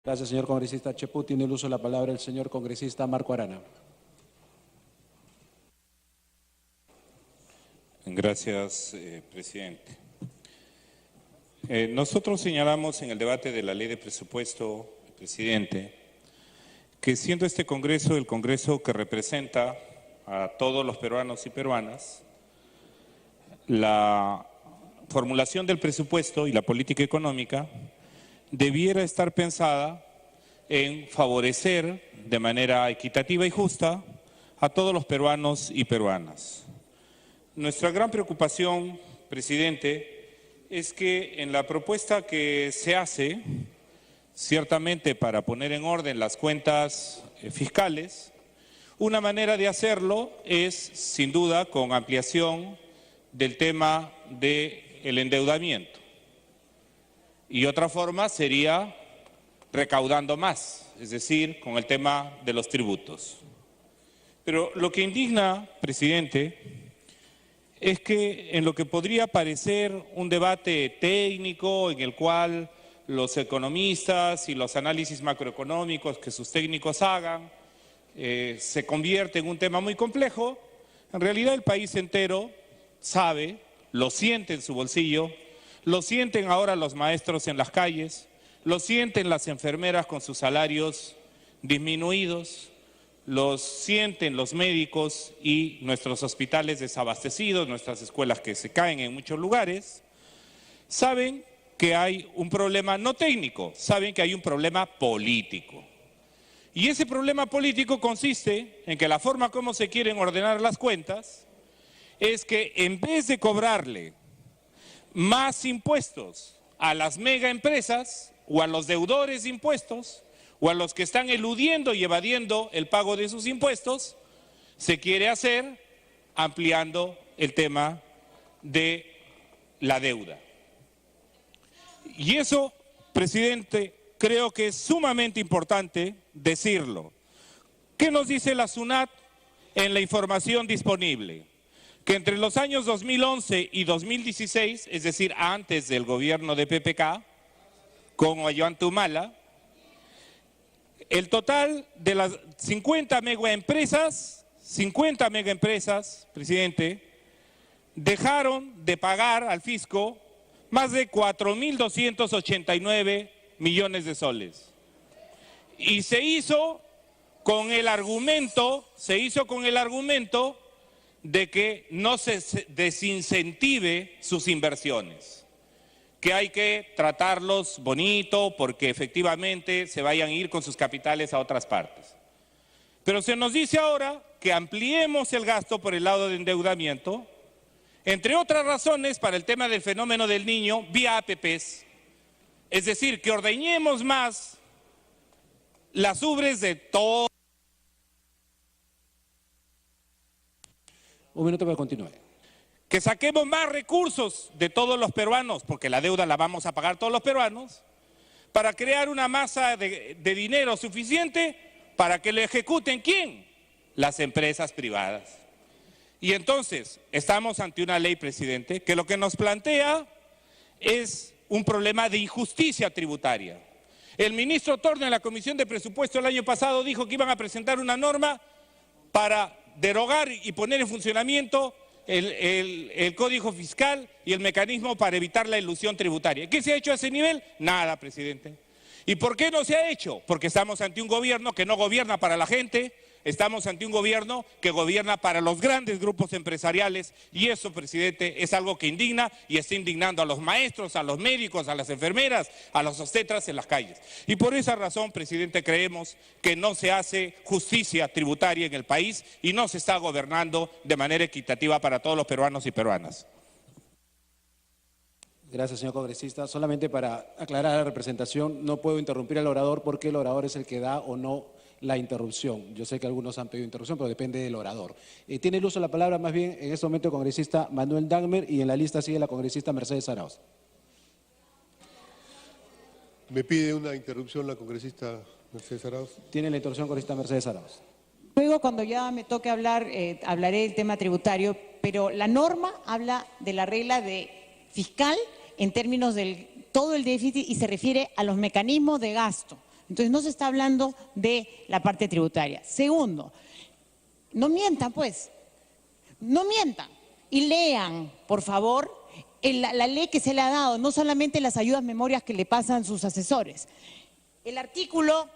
Gracias, señor congresista Chepú. Tiene el uso de la palabra el señor congresista Marco Arana. Gracias, presidente. Nosotros señalamos en el debate de la ley de presupuesto, presidente, que siendo este Congreso el Congreso que representa a todos los peruanos y peruanas, la formulación del presupuesto y la política económica debiera estar pensada en favorecer de manera equitativa y justa a todos los peruanos y peruanas. Nuestra gran preocupación, presidente, es que en la propuesta que se hace, ciertamente para poner en orden las cuentas fiscales, una manera de hacerlo es, sin duda, con ampliación del tema del endeudamiento. Y otra forma sería recaudando más, es decir, con el tema de los tributos. Pero lo que indigna, presidente, es que en lo que podría parecer un debate técnico en el cual los economistas y los análisis macroeconómicos que sus técnicos hagan se convierte en un tema muy complejo, en realidad el país entero sabe, lo siente en su bolsillo, lo sienten ahora los maestros en las calles, lo sienten las enfermeras con sus salarios disminuidos, los sienten los médicos y nuestros hospitales desabastecidos, nuestras escuelas que se caen en muchos lugares. Saben que hay un problema no técnico, saben que hay un problema político. Y ese problema político consiste en que la forma como se quieren ordenar las cuentas es que en vez de cobrarle más impuestos a las megaempresas o a los deudores de impuestos o a los que están eludiendo y evadiendo el pago de sus impuestos, se quiere hacer ampliando el tema de la deuda. Y eso, presidente, creo que es sumamente importante decirlo. ¿Qué nos dice la SUNAT en la información disponible? Que entre los años 2011 y 2016, es decir, antes del gobierno de PPK, con Ollanta, el total de las 50 megaempresas, presidente, dejaron de pagar al fisco más de 4.289 millones de soles. Y se hizo con el argumento de que no se desincentive sus inversiones, que hay que tratarlos bonito porque efectivamente se vayan a ir con sus capitales a otras partes. Pero se nos dice ahora que ampliemos el gasto por el lado de endeudamiento, entre otras razones para el tema del fenómeno del Niño vía APPs, es decir, que ordeñemos más las ubres de todo. Un minuto para continuar. Que saquemos más recursos de todos los peruanos, porque la deuda la vamos a pagar todos los peruanos, para crear una masa de dinero suficiente para que lo ejecuten, ¿quién? Las empresas privadas. Y entonces, estamos ante una ley, presidente, que lo que nos plantea es un problema de injusticia tributaria. El ministro Torne en la Comisión de Presupuesto el año pasado dijo que iban a presentar una norma para derogar y poner en funcionamiento el Código Fiscal y el mecanismo para evitar la elusión tributaria. ¿Qué se ha hecho a ese nivel? Nada, presidente. ¿Y por qué no se ha hecho? Porque estamos ante un gobierno que no gobierna para la gente, estamos ante un gobierno que gobierna para los grandes grupos empresariales y eso, presidente, es algo que indigna y está indignando a los maestros, a los médicos, a las enfermeras, a los obstetras en las calles. Y por esa razón, presidente, creemos que no se hace justicia tributaria en el país y no se está gobernando de manera equitativa para todos los peruanos y peruanas. Gracias, señor congresista. Solamente para aclarar la representación, no puedo interrumpir al orador porque el orador es el que da o no la interrupción. Yo sé que algunos han pedido interrupción, pero depende del orador. Tiene el uso de la palabra más bien en este momento el congresista Manuel Dagmer y en la lista sigue la congresista Mercedes Arauz. Me pide una interrupción la congresista Mercedes Arauz. Tiene la interrupción congresista Mercedes Arauz. Luego, cuando ya me toque hablar, hablaré del tema tributario, pero la norma habla de la regla de fiscal en términos del todo el déficit y se refiere a los mecanismos de gasto. Entonces no se está hablando de la parte tributaria. Segundo, no mientan pues, no mientan y lean, por favor, la ley que se le ha dado, no solamente las ayudas memorias que le pasan sus asesores. El artículo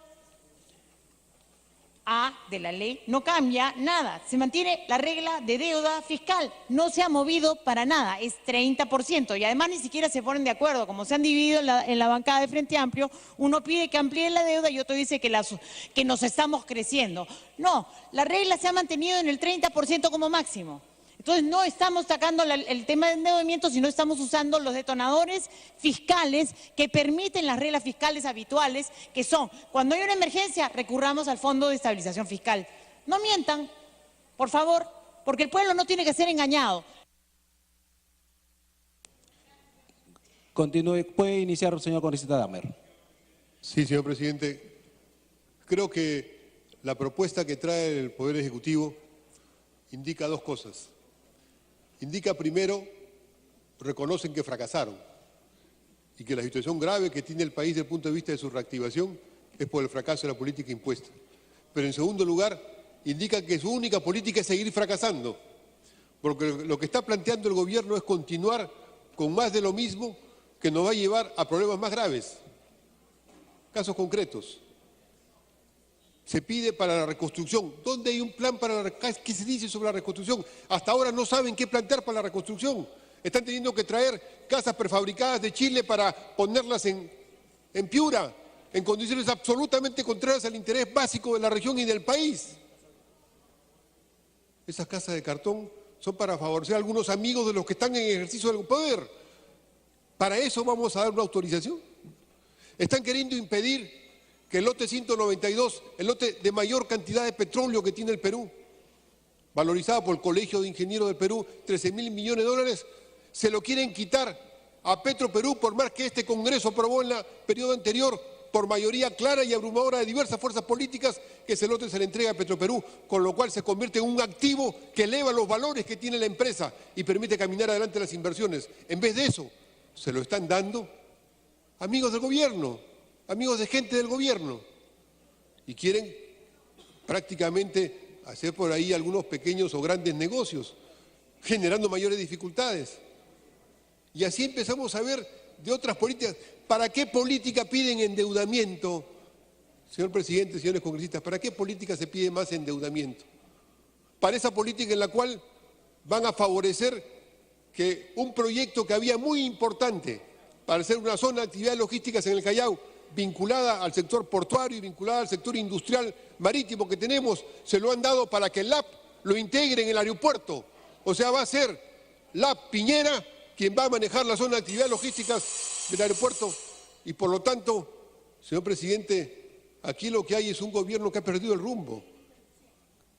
A de la ley no cambia nada, se mantiene la regla de deuda fiscal, no se ha movido para nada, es 30% y además ni siquiera se ponen de acuerdo, como se han dividido en la bancada de Frente Amplio, uno pide que amplíen la deuda y otro dice que nos estamos creciendo. No, la regla se ha mantenido en el 30% como máximo. Entonces no estamos sacando el tema de endeudamiento, sino estamos usando los detonadores fiscales que permiten las reglas fiscales habituales, que son, cuando hay una emergencia, recurramos al Fondo de Estabilización Fiscal. No mientan, por favor, porque el pueblo no tiene que ser engañado. Continúe, puede iniciar, señor congresista Damer. Sí, señor presidente. Creo que la propuesta que trae el Poder Ejecutivo indica dos cosas. Indica primero, reconocen que fracasaron y que la situación grave que tiene el país desde el punto de vista de su reactivación es por el fracaso de la política impuesta. Pero en segundo lugar, indica que su única política es seguir fracasando, porque lo que está planteando el gobierno es continuar con más de lo mismo que nos va a llevar a problemas más graves. Casos concretos. Se pide para la reconstrucción. ¿Dónde hay un plan para la reconstrucción? ¿Qué se dice sobre la reconstrucción? Hasta ahora no saben qué plantear para la reconstrucción. Están teniendo que traer casas prefabricadas de Chile para ponerlas en Piura, en condiciones absolutamente contrarias al interés básico de la región y del país. Esas casas de cartón son para favorecer a algunos amigos de los que están en ejercicio del poder. ¿Para eso vamos a dar una autorización? Están queriendo impedir que el lote 192, el lote de mayor cantidad de petróleo que tiene el Perú, valorizado por el Colegio de Ingenieros del Perú, 13.000 millones de dólares, se lo quieren quitar a Petroperú, por más que este Congreso aprobó en el periodo anterior, por mayoría clara y abrumadora de diversas fuerzas políticas, que ese lote se le entrega a Petroperú, con lo cual se convierte en un activo que eleva los valores que tiene la empresa y permite caminar adelante las inversiones. En vez de eso, se lo están dando amigos del gobierno, amigos de gente del gobierno, y quieren prácticamente hacer por ahí algunos pequeños o grandes negocios, generando mayores dificultades. Y así empezamos a ver de otras políticas. ¿Para qué política piden endeudamiento? Señor presidente, señores congresistas, ¿para qué política se pide más endeudamiento? Para esa política en la cual van a favorecer que un proyecto que había muy importante para hacer una zona de actividades logísticas en el Callao, vinculada al sector portuario y vinculada al sector industrial marítimo que tenemos, se lo han dado para que el LAP lo integre en el aeropuerto. O sea, va a ser LAP Piñera quien va a manejar la zona de actividades logísticas del aeropuerto. Y por lo tanto, señor presidente, aquí lo que hay es un gobierno que ha perdido el rumbo,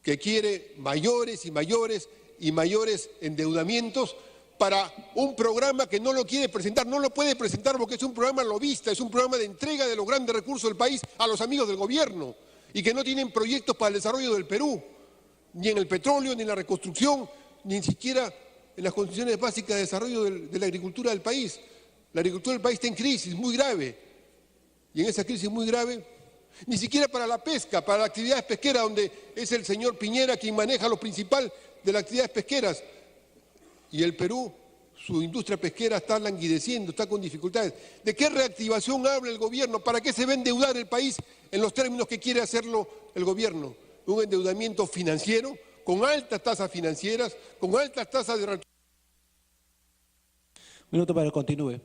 que quiere mayores y mayores y mayores endeudamientos para un programa que no lo quiere presentar, no lo puede presentar porque es un programa lobista, es un programa de entrega de los grandes recursos del país a los amigos del gobierno y que no tienen proyectos para el desarrollo del Perú, ni en el petróleo, ni en la reconstrucción, ni siquiera en las condiciones básicas de desarrollo de la agricultura del país. La agricultura del país está en crisis muy grave y en esa crisis muy grave, ni siquiera para la pesca, para las actividades pesqueras, donde es el señor Piñera quien maneja lo principal de las actividades pesqueras. Y el Perú, su industria pesquera está languideciendo, está con dificultades. ¿De qué reactivación habla el gobierno? ¿Para qué se va a endeudar el país en los términos que quiere hacerlo el gobierno? Un endeudamiento financiero, con altas tasas financieras, con altas tasas de... Minuto para que continúe.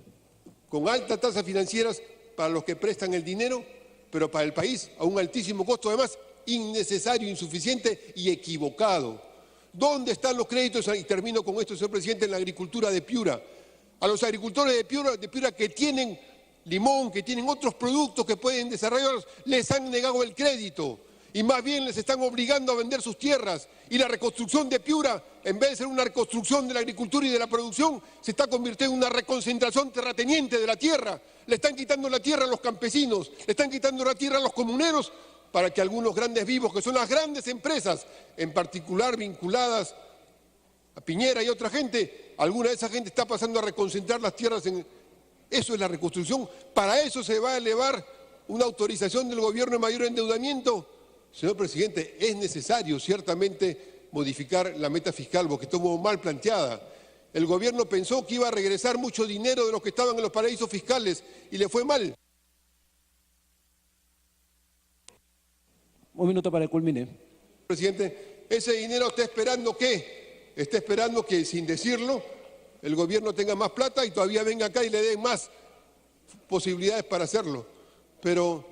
Con altas tasas financieras para los que prestan el dinero, pero para el país a un altísimo costo, además innecesario, insuficiente y equivocado. ¿Dónde están los créditos? Y termino con esto, señor presidente, en la agricultura de Piura. A los agricultores de Piura que tienen limón, que tienen otros productos que pueden desarrollarlos, les han negado el crédito y más bien les están obligando a vender sus tierras. Y la reconstrucción de Piura, en vez de ser una reconstrucción de la agricultura y de la producción, se está convirtiendo en una reconcentración terrateniente de la tierra. Le están quitando la tierra a los campesinos, le están quitando la tierra a los comuneros, para que algunos grandes vivos, que son las grandes empresas, en particular vinculadas a Piñera y otra gente, alguna de esa gente está pasando a reconcentrar las tierras en... Eso es la reconstrucción. Para eso se va a elevar una autorización del gobierno de mayor endeudamiento. Señor presidente, es necesario ciertamente modificar la meta fiscal porque estuvo mal planteada. El gobierno pensó que iba a regresar mucho dinero de los que estaban en los paraísos fiscales y le fue mal. Un minuto para el culmine. Presidente, ese dinero está esperando ¿qué? Está esperando que, sin decirlo, el gobierno tenga más plata y todavía venga acá y le den más posibilidades para hacerlo. Pero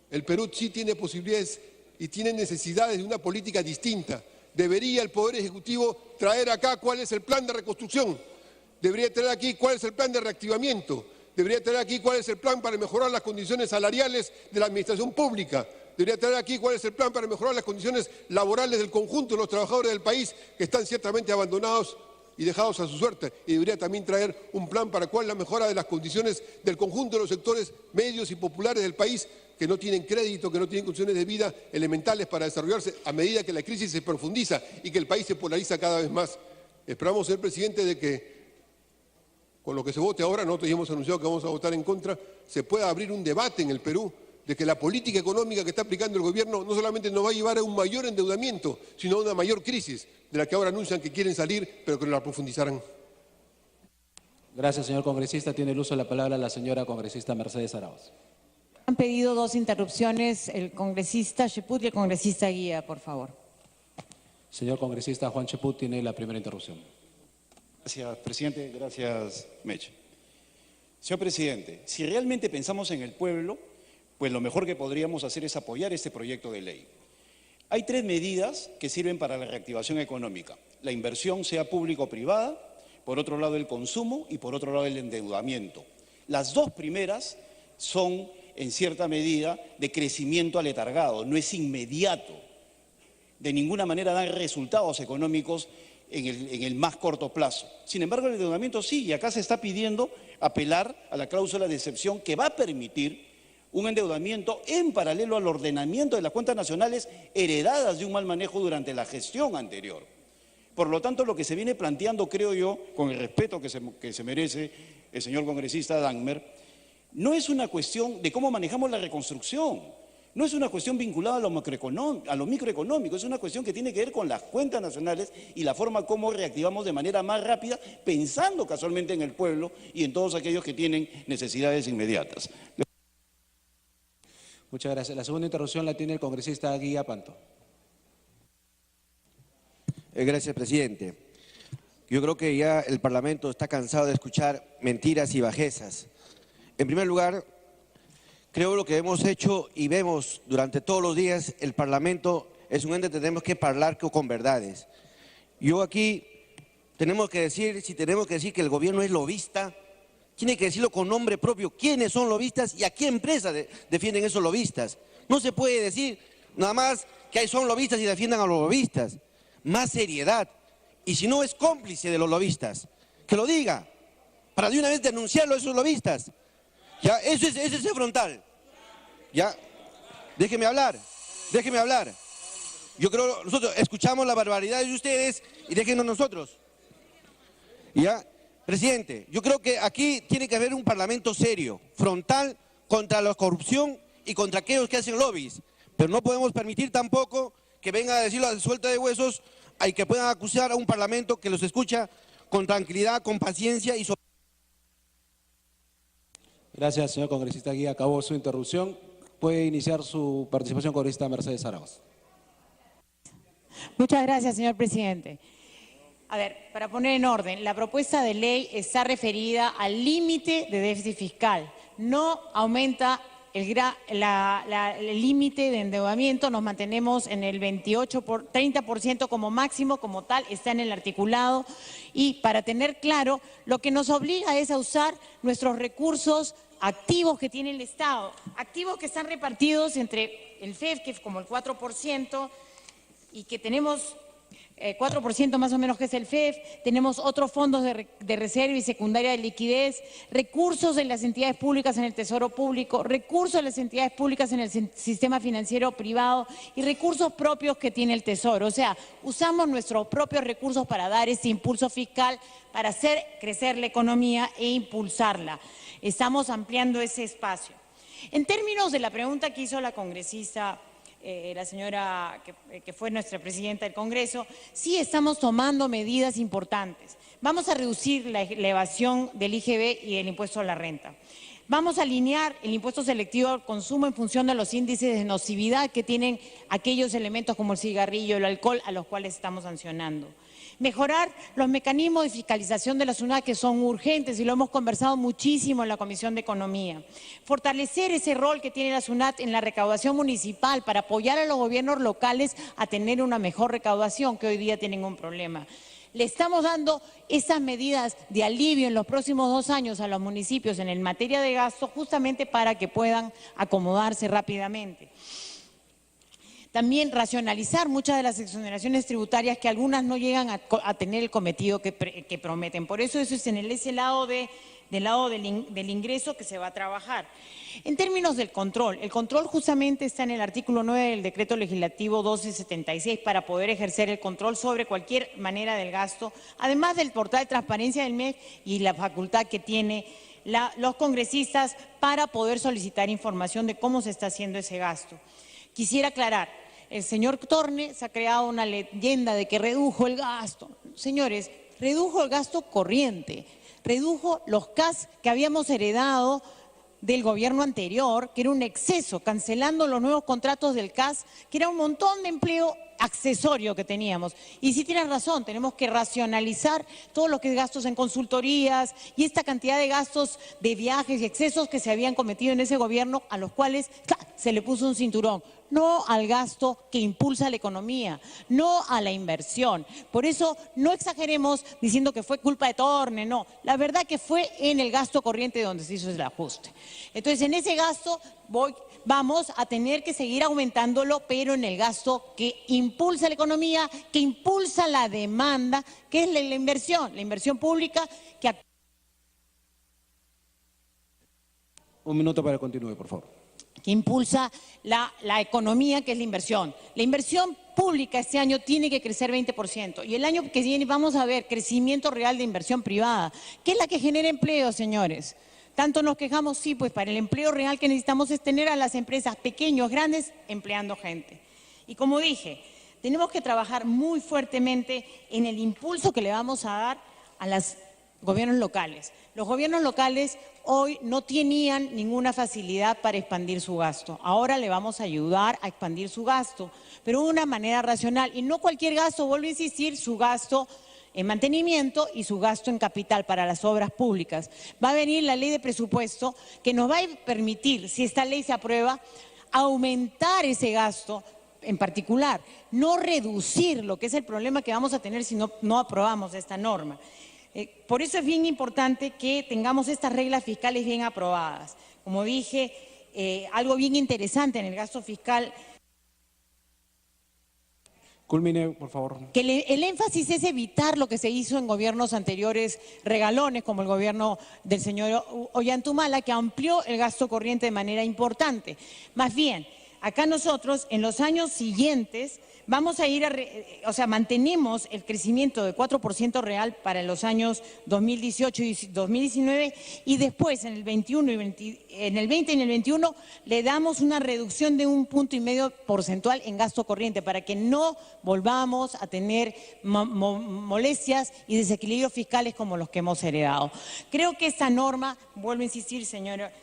el Perú sí tiene posibilidades y tiene necesidades de una política distinta. Debería el Poder Ejecutivo traer acá cuál es el plan de reconstrucción. Debería traer aquí cuál es el plan de reactivamiento. Debería traer aquí cuál es el plan para mejorar las condiciones salariales de la administración pública. Debería traer aquí cuál es el plan para mejorar las condiciones laborales del conjunto de los trabajadores del país que están ciertamente abandonados y dejados a su suerte. Y debería también traer un plan para cuál es la mejora de las condiciones del conjunto de los sectores medios y populares del país que no tienen crédito, que no tienen condiciones de vida elementales para desarrollarse a medida que la crisis se profundiza y que el país se polariza cada vez más. Esperamos, señor presidente, de que con lo que se vote ahora, nosotros ya hemos anunciado que vamos a votar en contra, se pueda abrir un debate en el Perú de que la política económica que está aplicando el gobierno no solamente nos va a llevar a un mayor endeudamiento, sino a una mayor crisis, de la que ahora anuncian que quieren salir, pero que no la profundizarán. Gracias, señor congresista. Tiene el uso de la palabra la señora congresista Mercedes Arauz. Han pedido dos interrupciones, el congresista Cheput y el congresista Guía, por favor. Señor congresista Juan Cheput tiene la primera interrupción. Gracias, presidente. Gracias, Meche. Señor presidente, si realmente pensamos en el pueblo, pues lo mejor que podríamos hacer es apoyar este proyecto de ley. Hay tres medidas que sirven para la reactivación económica. La inversión, sea pública o privada, por otro lado el consumo y por otro lado el endeudamiento. Las dos primeras son, en cierta medida, de crecimiento aletargado, no es inmediato. De ninguna manera dan resultados económicos en el más corto plazo. Sin embargo, el endeudamiento sí, y acá se está pidiendo apelar a la cláusula de excepción que va a permitir un endeudamiento en paralelo al ordenamiento de las cuentas nacionales heredadas de un mal manejo durante la gestión anterior. Por lo tanto, lo que se viene planteando, creo yo, con el respeto que se merece el señor congresista Dagmer, no es una cuestión de cómo manejamos la reconstrucción, no es una cuestión vinculada a lo microeconómico, es una cuestión que tiene que ver con las cuentas nacionales y la forma como reactivamos de manera más rápida, pensando casualmente en el pueblo y en todos aquellos que tienen necesidades inmediatas. Muchas gracias. La segunda interrupción la tiene el congresista Guía Panto. Gracias, presidente. Yo creo que ya el Parlamento está cansado de escuchar mentiras y bajezas. En primer lugar, creo lo que hemos hecho y vemos durante todos los días, el Parlamento es un ente que tenemos que hablar con verdades. Yo aquí tenemos que decir, si tenemos que decir que el gobierno es lobista, tiene que decirlo con nombre propio, quiénes son lobistas y a qué empresa defienden esos lobistas. No se puede decir nada más que son lobistas y defiendan a los lobistas. Más seriedad. Y si no es cómplice de los lobistas, que lo diga, para de una vez denunciarlo a esos lobistas. Ya, eso es frontal. Ya, déjeme hablar. Yo creo, nosotros escuchamos las barbaridades de ustedes y déjenos nosotros. Ya. Presidente, yo creo que aquí tiene que haber un parlamento serio, frontal, contra la corrupción y contra aquellos que hacen lobbies. Pero no podemos permitir tampoco que vengan a decirlo a suelta de huesos y que puedan acusar a un parlamento que los escucha con tranquilidad, con paciencia y sobre... Gracias, señor congresista Guía. Acabó su interrupción. Puede iniciar su participación, congresista Mercedes Arauz. Muchas gracias, señor presidente. A ver, para poner en orden, la propuesta de ley está referida al límite de déficit fiscal. No aumenta el límite de endeudamiento, nos mantenemos en el 30% como máximo, como tal, está en el articulado. Y para tener claro, lo que nos obliga es a usar nuestros recursos activos que tiene el Estado, activos que están repartidos entre el FEF, que es como el 4%, y que tenemos 4% más o menos que es el FEF, tenemos otros fondos de reserva y secundaria de liquidez, recursos de las entidades públicas en el Tesoro Público, recursos de las entidades públicas en el sistema financiero privado y recursos propios que tiene el Tesoro. O sea, usamos nuestros propios recursos para dar este impulso fiscal, para hacer crecer la economía e impulsarla. Estamos ampliando ese espacio. En términos de la pregunta que hizo la congresista, la señora que fue nuestra presidenta del Congreso, sí estamos tomando medidas importantes. Vamos a reducir la evasión del IGB y el impuesto a la renta. Vamos a alinear el impuesto selectivo al consumo en función de los índices de nocividad que tienen aquellos elementos como el cigarrillo, el alcohol, a los cuales estamos sancionando. Mejorar los mecanismos de fiscalización de la SUNAT, que son urgentes y lo hemos conversado muchísimo en la Comisión de Economía. Fortalecer ese rol que tiene la SUNAT en la recaudación municipal para apoyar a los gobiernos locales a tener una mejor recaudación, que hoy día tienen un problema. Le estamos dando esas medidas de alivio en los próximos 2 años a los municipios en materia de gasto, justamente para que puedan acomodarse rápidamente. También racionalizar muchas de las exoneraciones tributarias, que algunas no llegan a tener el cometido que prometen. Por eso es en ese lado del ingreso que se va a trabajar. En términos del control, el control justamente está en el artículo 9 del Decreto Legislativo 1276 para poder ejercer el control sobre cualquier manera del gasto, además del portal de transparencia del MEF y la facultad que tiene los congresistas para poder solicitar información de cómo se está haciendo ese gasto. Quisiera aclarar, el señor Torne se ha creado una leyenda de que redujo el gasto. Señores, redujo el gasto corriente, redujo los CAS que habíamos heredado del gobierno anterior, que era un exceso, cancelando los nuevos contratos del CAS, que era un montón de empleo accesorio que teníamos. Y sí tienes razón, tenemos que racionalizar todo lo que es gastos en consultorías y esta cantidad de gastos de viajes y excesos que se habían cometido en ese gobierno, a los cuales se le puso un cinturón. No al gasto que impulsa la economía, no a la inversión. Por eso no exageremos diciendo que fue culpa de Torne, no. La verdad que fue en el gasto corriente donde se hizo el ajuste. Entonces, en ese gasto vamos a tener que seguir aumentándolo, pero en el gasto que impulsa la economía, que impulsa la demanda, que es la inversión pública. Un minuto para que continúe, por favor. Que impulsa la economía, que es la inversión. La inversión pública este año tiene que crecer 20%. Y el año que viene vamos a ver crecimiento real de inversión privada, que es la que genera empleo, señores. Tanto nos quejamos, sí, pues para el empleo real que necesitamos es tener a las empresas pequeños, grandes, empleando gente. Y como dije, tenemos que trabajar muy fuertemente en el impulso que le vamos a dar a los gobiernos locales. Los gobiernos locales hoy no tenían ninguna facilidad para expandir su gasto. Ahora le vamos a ayudar a expandir su gasto, pero de una manera racional. Y no cualquier gasto, vuelvo a insistir, su gasto en mantenimiento y su gasto en capital para las obras públicas. Va a venir la ley de presupuesto que nos va a permitir, si esta ley se aprueba, aumentar ese gasto en particular, no reducir lo que es el problema que vamos a tener si no aprobamos esta norma. Por eso es bien importante que tengamos estas reglas fiscales bien aprobadas. Como dije, algo bien interesante en el gasto fiscal. Culmine, por favor. Que el énfasis es evitar lo que se hizo en gobiernos anteriores, regalones, como el gobierno del señor Ollantumala, que amplió el gasto corriente de manera importante. Más bien, acá nosotros, en los años siguientes, vamos a ir mantenemos el crecimiento de 4% real para los años 2018 y 2019 y después en el 21 en el 20 y en el 21 le damos una reducción de 1,5 puntos porcentual en gasto corriente para que no volvamos a tener molestias y desequilibrios fiscales como los que hemos heredado. Creo que esta norma, vuelvo a insistir, señora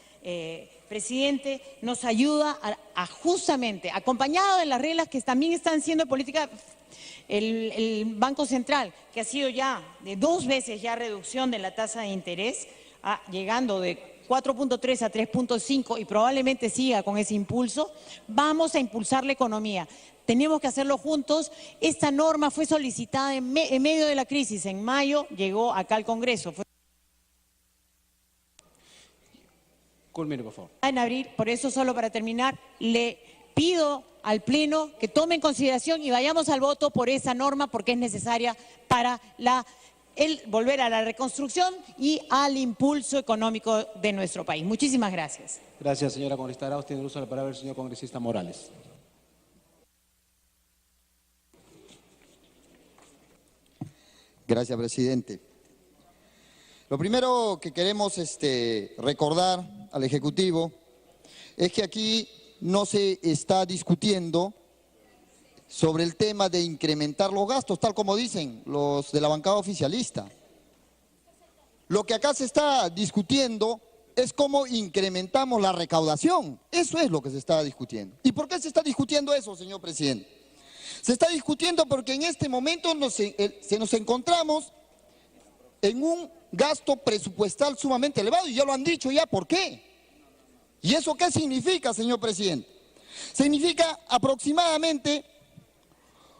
presidente, nos ayuda a justamente, acompañado de las reglas que también están siendo política, el Banco Central, que ha sido ya de 2 veces ya reducción de la tasa de interés, llegando de 4.3 a 3.5 y probablemente siga con ese impulso, vamos a impulsar la economía. Tenemos que hacerlo juntos. Esta norma fue solicitada en medio de la crisis. En mayo llegó acá al Congreso. Culmine, por favor. En abril, por eso solo para terminar, le pido al Pleno que tome en consideración y vayamos al voto por esa norma porque es necesaria para volver a la reconstrucción y al impulso económico de nuestro país. Muchísimas gracias. Gracias, señora congresista Arauz. Tiene el uso de la palabra el señor congresista Morales. Gracias, presidente. Lo primero que queremos recordar al Ejecutivo es que aquí no se está discutiendo sobre el tema de incrementar los gastos, tal como dicen los de la bancada oficialista. Lo que acá se está discutiendo es cómo incrementamos la recaudación. Eso es lo que se está discutiendo. ¿Y por qué se está discutiendo eso, señor presidente? Se está discutiendo porque en este momento nos encontramos en un gasto presupuestal sumamente elevado, y ya lo han dicho ya, ¿por qué? ¿Y eso qué significa, señor presidente? Significa aproximadamente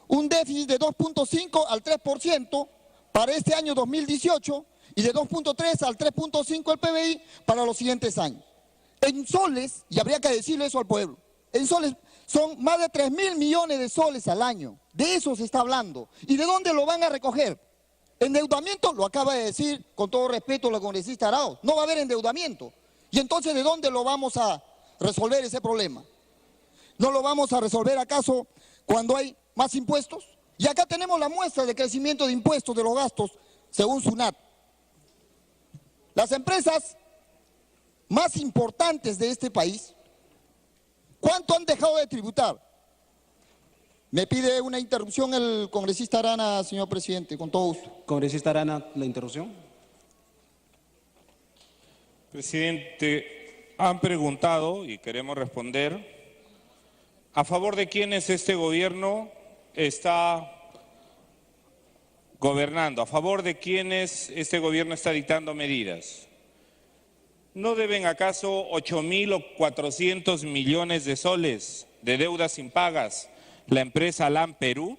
un déficit de 2.5 al 3% para este año 2018 y de 2.3 al 3.5 el PBI para los siguientes años. En soles, y habría que decirle eso al pueblo, en soles son más de 3.000 millones de soles al año. De eso se está hablando. ¿Y de dónde lo van a recoger? Endeudamiento, lo acaba de decir con todo respeto la congresista Arauz, no va a haber endeudamiento. ¿Y entonces de dónde lo vamos a resolver ese problema? ¿No lo vamos a resolver acaso cuando hay más impuestos? Y acá tenemos la muestra de crecimiento de impuestos de los gastos según SUNAT. Las empresas más importantes de este país, ¿cuánto han dejado de tributar? Me pide una interrupción el congresista Arana, señor presidente, con todo gusto. Congresista Arana, la interrupción. Presidente, han preguntado y queremos responder a favor de quiénes este gobierno está gobernando, a favor de quiénes este gobierno está dictando medidas. ¿No deben acaso 8.400 millones de soles de deudas impagas la empresa LAN Perú,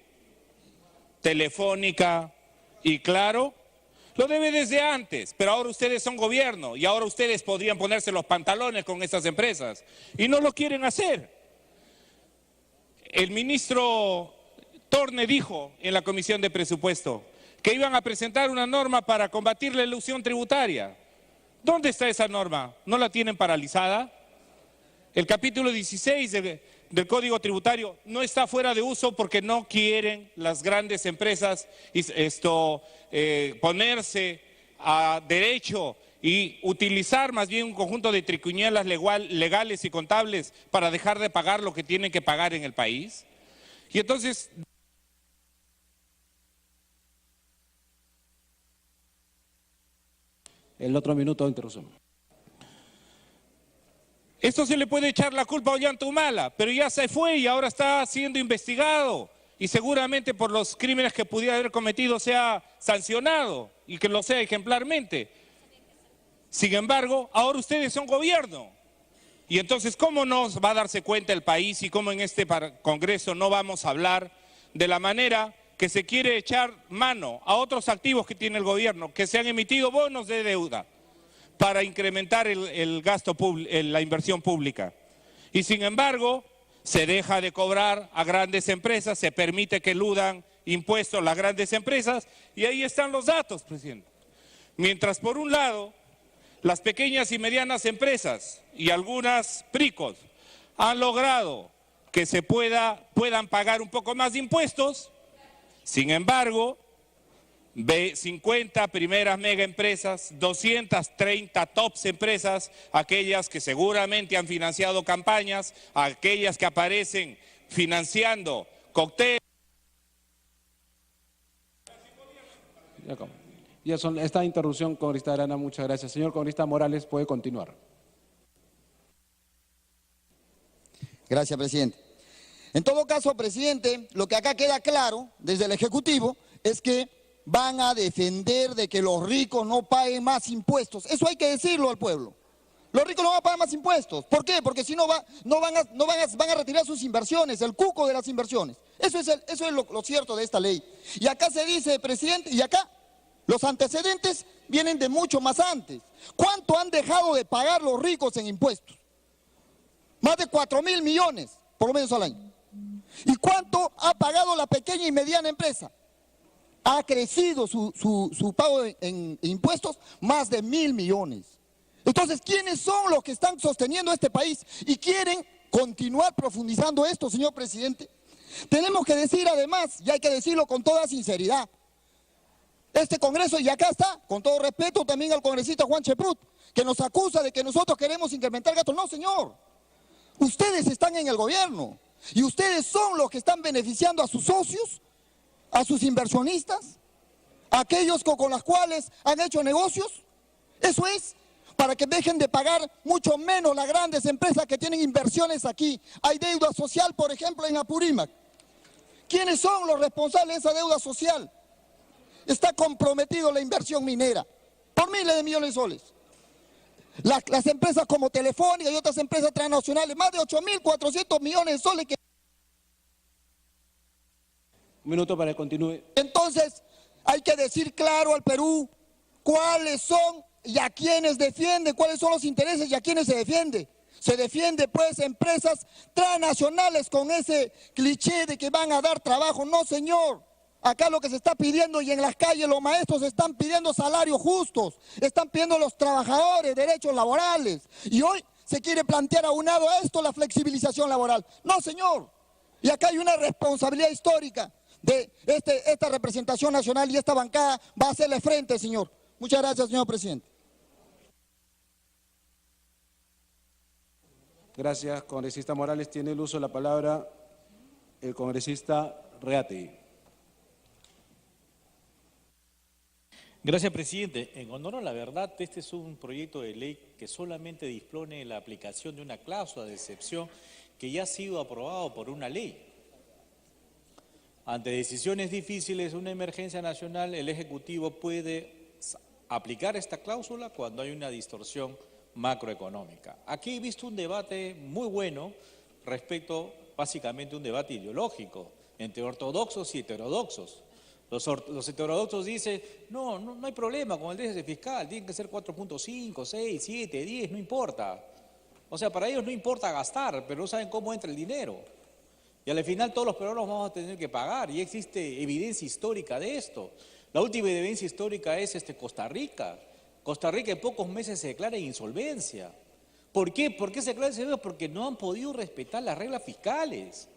Telefónica y Claro? Lo debe desde antes, pero ahora ustedes son gobierno y ahora ustedes podrían ponerse los pantalones con estas empresas y no lo quieren hacer. El ministro Torne dijo en la Comisión de Presupuesto que iban a presentar una norma para combatir la elusión tributaria. ¿Dónde está esa norma? ¿No la tienen paralizada? El capítulo 16 del Código Tributario no está fuera de uso porque no quieren las grandes empresas ponerse a derecho y utilizar más bien un conjunto de triquiñuelas legales y contables para dejar de pagar lo que tienen que pagar en el país. Y entonces... El otro minuto de interrupción. Esto se le puede echar la culpa a Ollanta-Humala, pero ya se fue y ahora está siendo investigado y seguramente por los crímenes que pudiera haber cometido sea sancionado y que lo sea ejemplarmente. Sin embargo, ahora ustedes son gobierno y entonces ¿cómo no va a darse cuenta el país y cómo en este Congreso no vamos a hablar de la manera que se quiere echar mano a otros activos que tiene el gobierno, que se han emitido bonos de deuda para incrementar el gasto la inversión pública? Y sin embargo, se deja de cobrar a grandes empresas, se permite que eludan impuestos las grandes empresas y ahí están los datos, presidente. Mientras por un lado, las pequeñas y medianas empresas y algunas PRICOs han logrado que se puedan pagar un poco más de impuestos. Sin embargo, 50 primeras mega empresas, 230 tops empresas, aquellas que seguramente han financiado campañas, aquellas que aparecen financiando cócteles. Esta interrupción, congresista Arana, muchas gracias. Señor congresista Morales, puede continuar. Gracias, presidente. En todo caso, presidente, lo que acá queda claro desde el Ejecutivo es que van a defender de que los ricos no paguen más impuestos. Eso hay que decirlo al pueblo. Los ricos no van a pagar más impuestos. ¿Por qué? Porque si no, van a retirar sus inversiones, el cuco de las inversiones. Eso es lo cierto de esta ley. Y acá se dice, presidente, y acá los antecedentes vienen de mucho más antes. ¿Cuánto han dejado de pagar los ricos en impuestos? Más de 4.000 millones, por lo menos al año. ¿Y cuánto ha pagado la pequeña y mediana empresa? Ha crecido su pago en impuestos más de 1.000 millones. Entonces, ¿quiénes son los que están sosteniendo este país y quieren continuar profundizando esto, señor presidente? Tenemos que decir además, y hay que decirlo con toda sinceridad, este Congreso, y acá está, con todo respeto también al congresista Juan Cheprut, que nos acusa de que nosotros queremos incrementar gastos. No, señor. Ustedes están en el gobierno y ustedes son los que están beneficiando a sus socios, a sus inversionistas, a aquellos con los cuales han hecho negocios. Eso es, para que dejen de pagar mucho menos las grandes empresas que tienen inversiones aquí. Hay deuda social, por ejemplo, en Apurímac. ¿Quiénes son los responsables de esa deuda social? Está comprometido la inversión minera por miles de millones de soles. Las empresas como Telefónica y otras empresas transnacionales, más de 8.400 millones de soles que... Un minuto para que continúe. Entonces, hay que decir claro al Perú cuáles son y a quiénes defiende, cuáles son los intereses y a quiénes se defiende. Se defiende pues empresas transnacionales con ese cliché de que van a dar trabajo. No, señor. Acá lo que se está pidiendo, y en las calles los maestros están pidiendo salarios justos, están pidiendo a los trabajadores derechos laborales. Y hoy se quiere plantear aunado a esto la flexibilización laboral. No, señor. Y acá hay una responsabilidad histórica de esta representación nacional, y esta bancada va a hacerle frente, señor. Muchas gracias, señor presidente. Gracias, congresista Morales. Tiene el uso de la palabra el congresista Reategui. Gracias, presidente. En honor a la verdad, este es un proyecto de ley que solamente dispone la aplicación de una cláusula de excepción que ya ha sido aprobado por una ley. Ante decisiones difíciles, una emergencia nacional, el Ejecutivo puede aplicar esta cláusula cuando hay una distorsión macroeconómica. Aquí he visto un debate muy bueno respecto, básicamente, un debate ideológico entre ortodoxos y heterodoxos. Los heterodoxos dicen, no hay problema con el déficit fiscal, tiene que ser 4.5, 6, 7, 10, no importa. O sea, para ellos no importa gastar, pero no saben cómo entra el dinero. Y al final todos los peruanos vamos a tener que pagar, y existe evidencia histórica de esto. La última evidencia histórica es Costa Rica. Costa Rica en pocos meses se declara en insolvencia. ¿Por qué? ¿Por qué se declara en insolvencia? Porque no han podido respetar las reglas fiscales,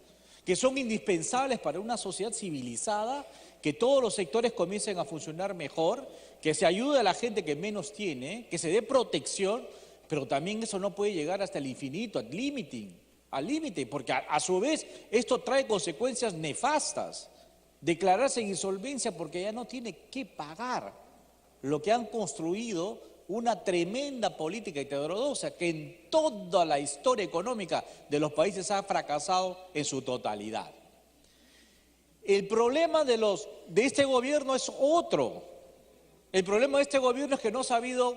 que son indispensables para una sociedad civilizada, que todos los sectores comiencen a funcionar mejor, que se ayude a la gente que menos tiene, que se dé protección, pero también eso no puede llegar hasta el infinito, al límite, porque a su vez esto trae consecuencias nefastas. Declararse en insolvencia porque ya no tiene que pagar lo que han construido, una tremenda política heterodoxa que en toda la historia económica de los países ha fracasado en su totalidad. El problema de este gobierno es otro. El problema de este gobierno es que no ha sabido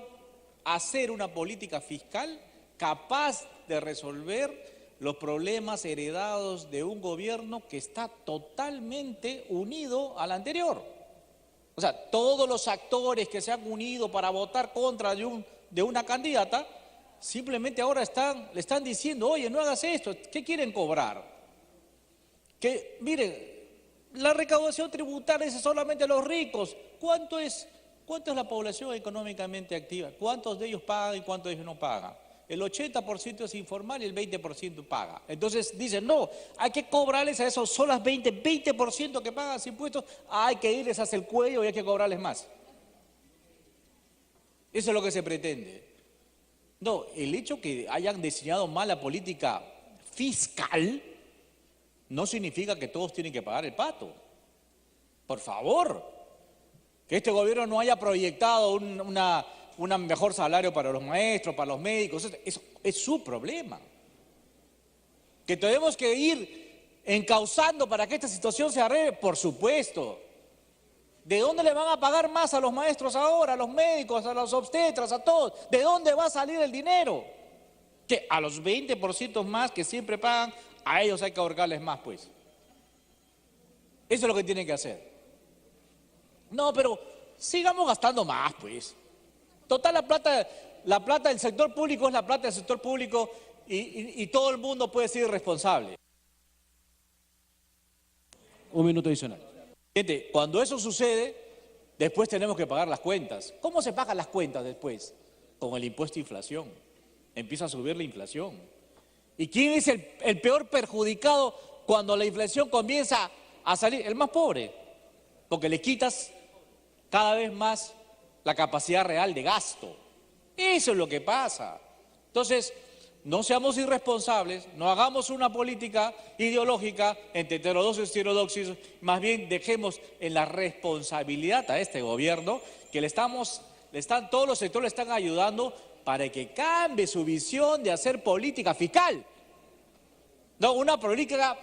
hacer una política fiscal capaz de resolver los problemas heredados de un gobierno que está totalmente unido al anterior. O sea, todos los actores que se han unido para votar contra de una candidata, simplemente ahora le están diciendo, oye, no hagas esto, ¿qué quieren cobrar? Que, miren, la recaudación tributaria es solamente a los ricos. ¿Cuánto es la población económicamente activa? ¿Cuántos de ellos pagan y cuántos de ellos no pagan? El 80% es informal y el 20% paga. Entonces dicen, no, hay que cobrarles a esos solas 20% que pagan los impuestos, hay que irles hacia el cuello y hay que cobrarles más. Eso es lo que se pretende. No, el hecho que hayan diseñado mal la política fiscal no significa que todos tienen que pagar el pato. Por favor, que este gobierno no haya proyectado un mejor salario para los maestros, para los médicos, eso es su problema. Que tenemos que ir encauzando para que esta situación se arregle, por supuesto. ¿De dónde le van a pagar más a los maestros ahora, a los médicos, a los obstetras, a todos? ¿De dónde va a salir el dinero? Que a los 20% más que siempre pagan, a ellos hay que ahorcarles más, pues. Eso es lo que tienen que hacer. No, pero sigamos gastando más, pues. Total, la plata del sector público es la plata del sector público y todo el mundo puede ser irresponsable. Un minuto adicional. Gente, cuando eso sucede, después tenemos que pagar las cuentas. ¿Cómo se pagan las cuentas después? Con el impuesto de inflación. Empieza a subir la inflación. ¿Y quién es el peor perjudicado cuando la inflación comienza a salir? El más pobre, porque le quitas cada vez más la capacidad real de gasto. Eso es lo que pasa. Entonces, no seamos irresponsables, no hagamos una política ideológica entre heterodoxos y heterodoxos, más bien dejemos en la responsabilidad a este gobierno que todos los sectores le están ayudando para que cambie su visión de hacer política fiscal. No, una política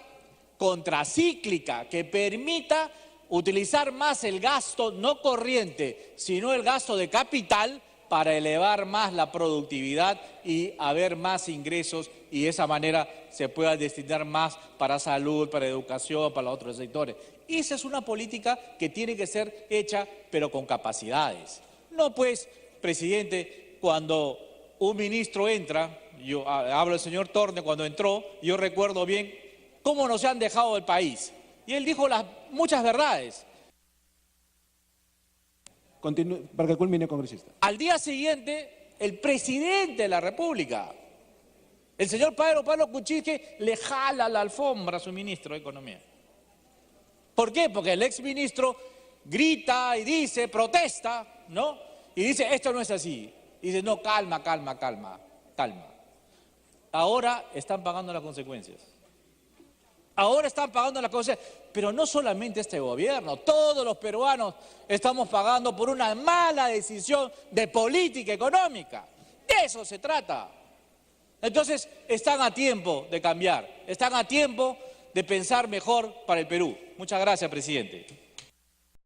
contracíclica que permita utilizar más el gasto no corriente, sino el gasto de capital para elevar más la productividad y haber más ingresos y de esa manera se pueda destinar más para salud, para educación, para los otros sectores. Esa es una política que tiene que ser hecha, pero con capacidades. No pues, presidente, cuando un ministro entra, yo hablo del señor Torne, cuando entró, yo recuerdo bien cómo nos han dejado el país. Y él dijo muchas verdades. Para que culmine, congresista. Al día siguiente, el presidente de la República, el señor Pablo Kuczynski, le jala la alfombra a su ministro de Economía. ¿Por qué? Porque el exministro grita y dice, protesta, ¿no? Y dice, esto no es así. Y dice, no, calma. Ahora están pagando las consecuencias. Ahora están pagando las cosas, pero no solamente este gobierno, todos los peruanos estamos pagando por una mala decisión de política económica. De eso se trata. Entonces, están a tiempo de cambiar, están a tiempo de pensar mejor para el Perú. Muchas gracias, presidente.